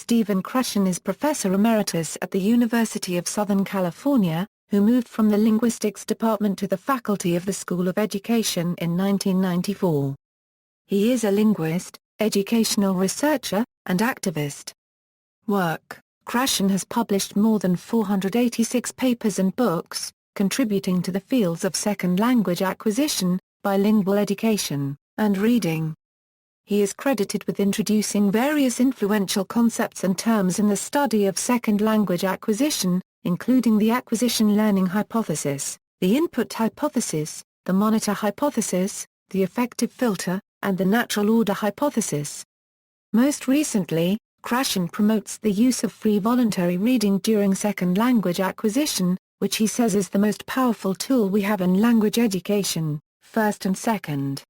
Stephen Krashen is Professor Emeritus at the University of Southern California, who moved from the linguistics department to the faculty of the School of Education in 1994. He is a linguist, educational researcher, and activist. Work: Krashen has published more than 486 papers and books, contributing to the fields of second language acquisition, bilingual education, and reading. He is credited with introducing various influential concepts and terms in the study of second language acquisition, including the acquisition learning hypothesis, the input hypothesis, the monitor hypothesis, the effective filter, and the natural order hypothesis. Most recently, Krashen promotes the use of free voluntary reading during second language acquisition, which he says is the most powerful tool we have in language education. First and Second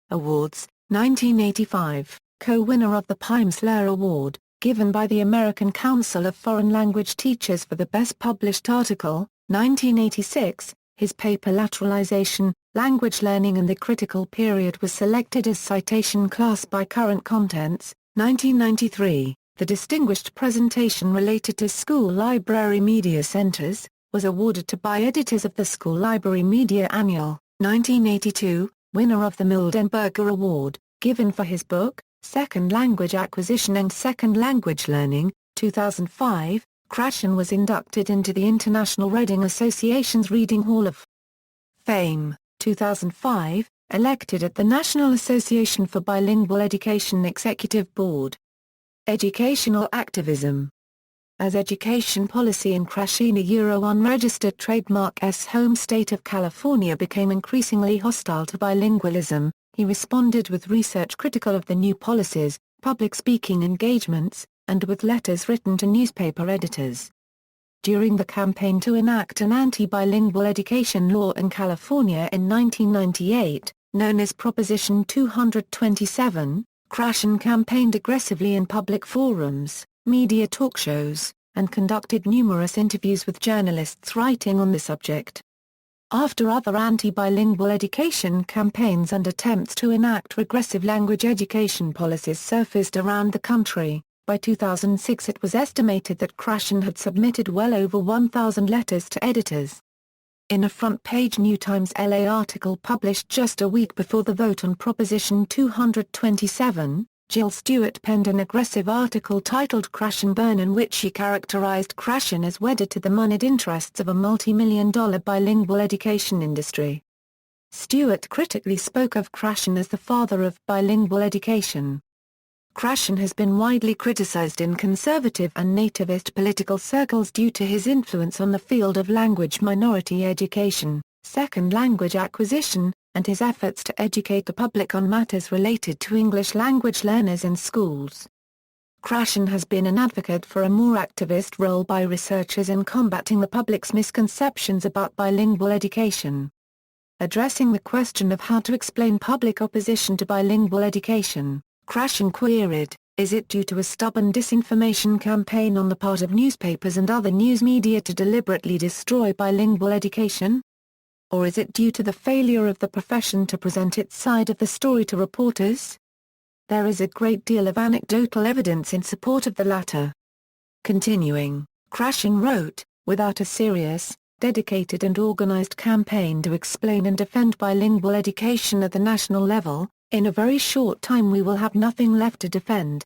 Awards. 1985, co-winner of the Pimsleur Award, given by the American Council of Foreign Language Teachers for the Best Published Article. 1986, his paper Lateralization, Language Learning in the Critical Period was selected as citation class by Current Contents. 1993, the distinguished presentation related to school library media centers, was awarded to by editors of the School Library Media Annual. 1982, winner of the Mildenberger Award, given for his book, Second Language Acquisition and Second Language Learning. 2005, Krashen was inducted into the International Reading Association's Reading Hall of Fame. 2005, elected at the National Association for Bilingual Education Executive Board. Educational activism. As education policy in Krashen, a unregistered trademark's home state of California became increasingly hostile to bilingualism, he responded with research critical of the new policies, public speaking engagements, and with letters written to newspaper editors. During the campaign to enact an anti-bilingual education law in California in 1998, known as Proposition 227, Krashen campaigned aggressively in public forums, media talk shows, and conducted numerous interviews with journalists writing on the subject. After other anti-bilingual education campaigns and attempts to enact regressive language education policies surfaced around the country, by 2006 it was estimated that Krashen had submitted well over 1,000 letters to editors. In a front-page New Times LA article published just a week before the vote on Proposition 227, Jill Stewart penned an aggressive article titled Krashen Burn, in which she characterized Krashen as wedded to the moneyed interests of a multi-million-dollar bilingual education industry. Stewart critically spoke of Krashen as the father of bilingual education. Krashen has been widely criticized in conservative and nativist political circles due to his influence on the field of language minority education, second language acquisition, and his efforts to educate the public on matters related to English language learners in schools. Krashen has been an advocate for a more activist role by researchers in combating the public's misconceptions about bilingual education. Addressing the question of how to explain public opposition to bilingual education, Krashen queried, "Is it due to a stubborn disinformation campaign on the part of newspapers and other news media to deliberately destroy bilingual education? Or is it due to the failure of the profession to present its side of the story to reporters? There is a great deal of anecdotal evidence in support of the latter." Continuing, Krashen wrote, "Without a serious, dedicated and organized campaign to explain and defend bilingual education at the national level, in a very short time we will have nothing left to defend."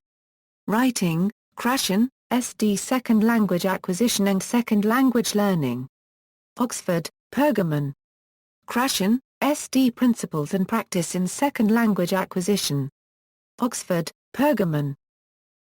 Writing, Krashen, S.D. Second Language Acquisition and Second Language Learning. Oxford, Pergamon. Krashen, S.D. Principles and Practice in Second Language Acquisition. Oxford, Pergamon.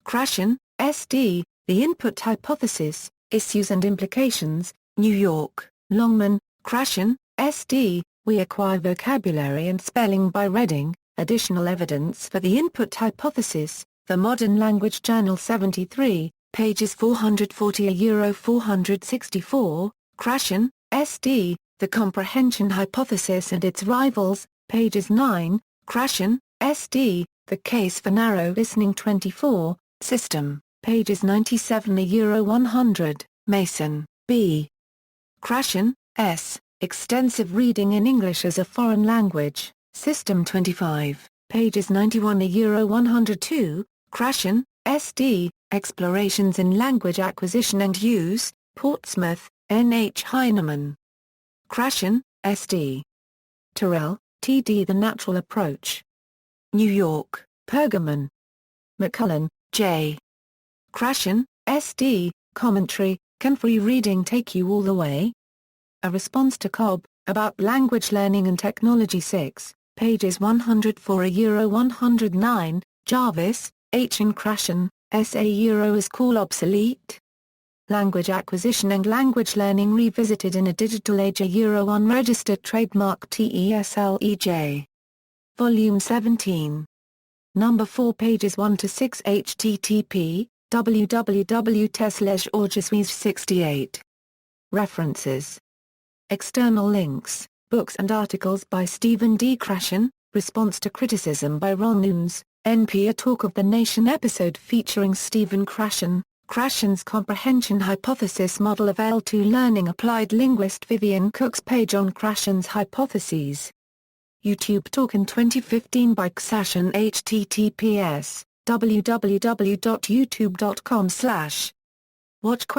Krashen, S.D., The Input Hypothesis, Issues and Implications, New York, Longman, Krashen, S.D., We Acquire Vocabulary and Spelling by Reading, Additional Evidence for the Input Hypothesis, The Modern Language Journal 73, pages 440–464, Krashen, S.D., The Comprehension Hypothesis and Its Rivals, pages 9, Krashen, S.D., The Case for Narrow Listening 24, System, pages 97–100, Mason, B. Krashen, S., Extensive Reading in English as a Foreign Language, System 25, pages 91–102, Krashen, S.D., Explorations in Language Acquisition and Use, Portsmouth, N. H. Heinemann. Krashen, S. D. Terrell, T. D. The Natural Approach. New York, Pergamon. McCullen, J. Krashen, S. D., Commentary, Can Free Reading Take You All the Way? A Response to Cobb, About Language Learning and Technology 6, pages 104-109, Jarvis, H. and Krashen, S. A. Is Call Obsolete? Language Acquisition and Language Learning Revisited in a Digital Age. A Unregistered Trademark TESLEJ. Volume 17. Number 4, pages 1-6. http, www.teslej.org/68. References. External links, books and articles by Stephen D. Krashen, Response to Criticism by Ron Nunes, NP. A Talk of the Nation episode featuring Stephen Krashen, Krashen's Comprehension Hypothesis Model of L2 Learning. Applied linguist Vivian Cook's page on Krashen's hypotheses. YouTube talk in 2015 by Krashen. https, www.youtube.com/ Watch V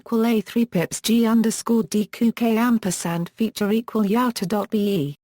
= A3 pips G_DQK ampersand feature = yauta.be